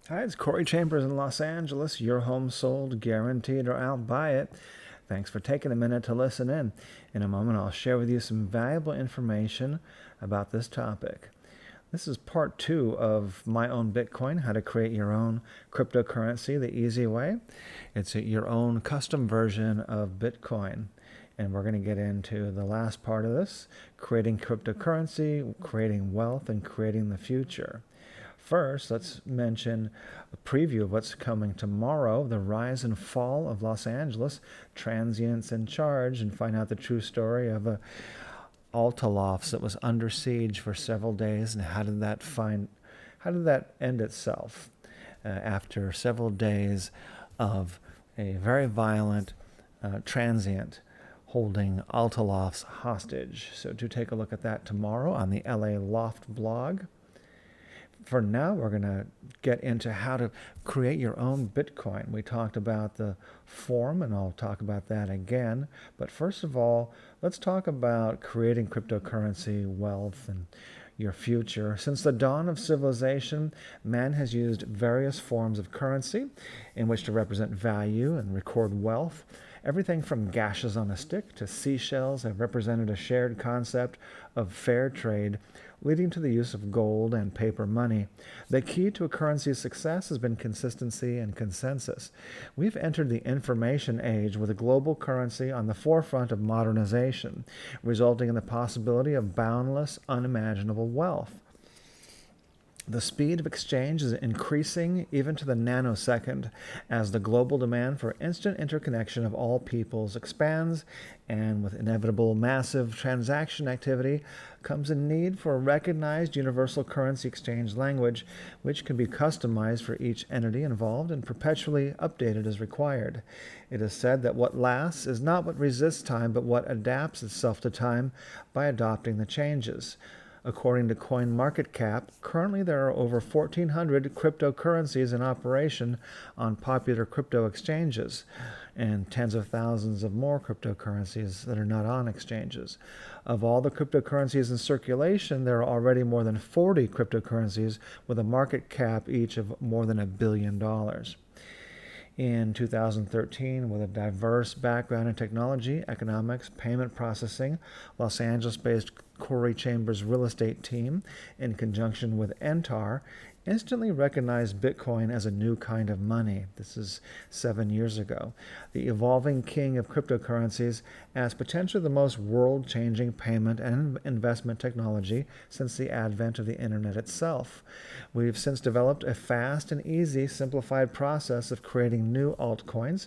Hi, it's Corey Chambers in Los Angeles. Your home sold, guaranteed, or I'll buy it. Thanks for taking a minute to listen in. In a moment, I'll share with you some valuable information about this topic. This is part 2 of My Own Bitcoin, how to create your own cryptocurrency the easy way. It's your own custom version of Bitcoin. And we're going to get into the last part of this, creating cryptocurrency, creating wealth, and creating the future. First, let's mention a preview of what's coming tomorrow, the rise and fall of Los Angeles, transients in charge, and find out the true story of a Altalofts that was under siege for several days, and how did that end itself after several days of a very violent transient holding Altalofts hostage. So do take a look at that tomorrow on the LA Loft blog. For now, we're going to get into how to create your own Bitcoin. We talked about the form, and I'll talk about that again. But first of all, let's talk about creating cryptocurrency, wealth, and your future. Since the dawn of civilization, man has used various forms of currency in which to represent value and record wealth. Everything from gashes on a stick to seashells have represented a shared concept of fair trade, leading to the use of gold and paper money. The key to a currency's success has been consistency and consensus. We've entered the information age with a global currency on the forefront of modernization, resulting in the possibility of boundless, unimaginable wealth. The speed of exchange is increasing even to the nanosecond as the global demand for instant interconnection of all peoples expands, and with inevitable massive transaction activity comes a need for a recognized universal currency exchange language, which can be customized for each entity involved and perpetually updated as required. It is said that what lasts is not what resists time, but what adapts itself to time by adopting the changes. According to CoinMarketCap, currently there are over 1,400 cryptocurrencies in operation on popular crypto exchanges, and tens of thousands of more cryptocurrencies that are not on exchanges. Of all the cryptocurrencies in circulation, there are already more than 40 cryptocurrencies with a market cap each of more than $1 billion. In 2013, with a diverse background in technology, economics, payment processing, Los Angeles-based Corey Chambers real estate team, in conjunction with Entar, instantly recognized Bitcoin as a new kind of money. This is 7 years ago. The evolving king of cryptocurrencies as potentially the most world-changing payment and investment technology since the advent of the internet itself. We've since developed a fast and easy simplified process of creating new altcoins,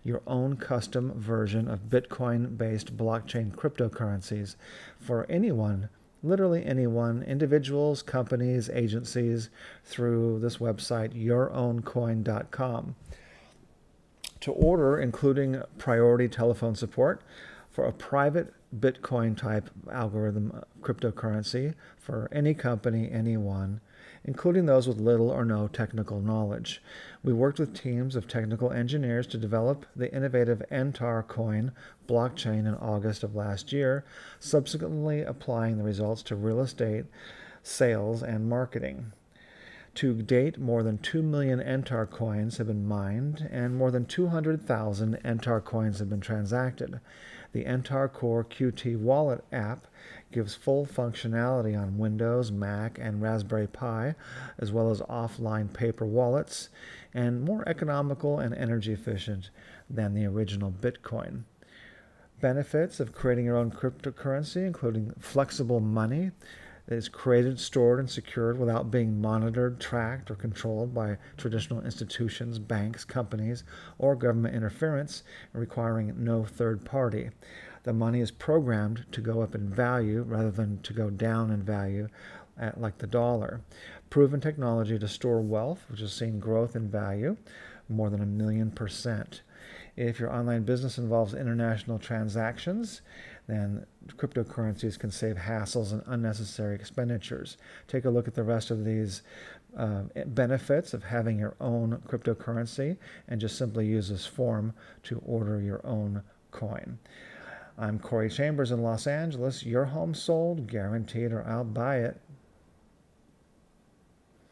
your own custom version of Bitcoin-based blockchain cryptocurrencies for anyone, literally anyone, individuals, companies, agencies, through this website, yourowncoin.com. To order, including priority telephone support for a private Bitcoin type algorithm cryptocurrency for any company, anyone, including those with little or no technical knowledge. We worked with teams of technical engineers to develop the innovative Entar Coin blockchain in August of last year, subsequently applying the results to real estate, sales, and marketing. To date, more than 2 million Entar coins have been mined, and more than 200,000 Entar coins have been transacted. The Entar Core QT Wallet app gives full functionality on Windows, Mac, and Raspberry Pi, as well as offline paper wallets, and more economical and energy efficient than the original Bitcoin. Benefits of creating your own cryptocurrency, including flexible money that is created, stored, and secured without being monitored, tracked, or controlled by traditional institutions, banks, companies, or government interference, requiring no third party. The money is programmed to go up in value rather than to go down in value, like the dollar. Proven technology to store wealth, which has seen growth in value, more than 1,000,000%. If your online business involves international transactions, then cryptocurrencies can save hassles and unnecessary expenditures. Take a look at the rest of these benefits of having your own cryptocurrency, and just simply use this form to order your own coin. I'm Corey Chambers in Los Angeles. Your home sold, guaranteed, or I'll buy it.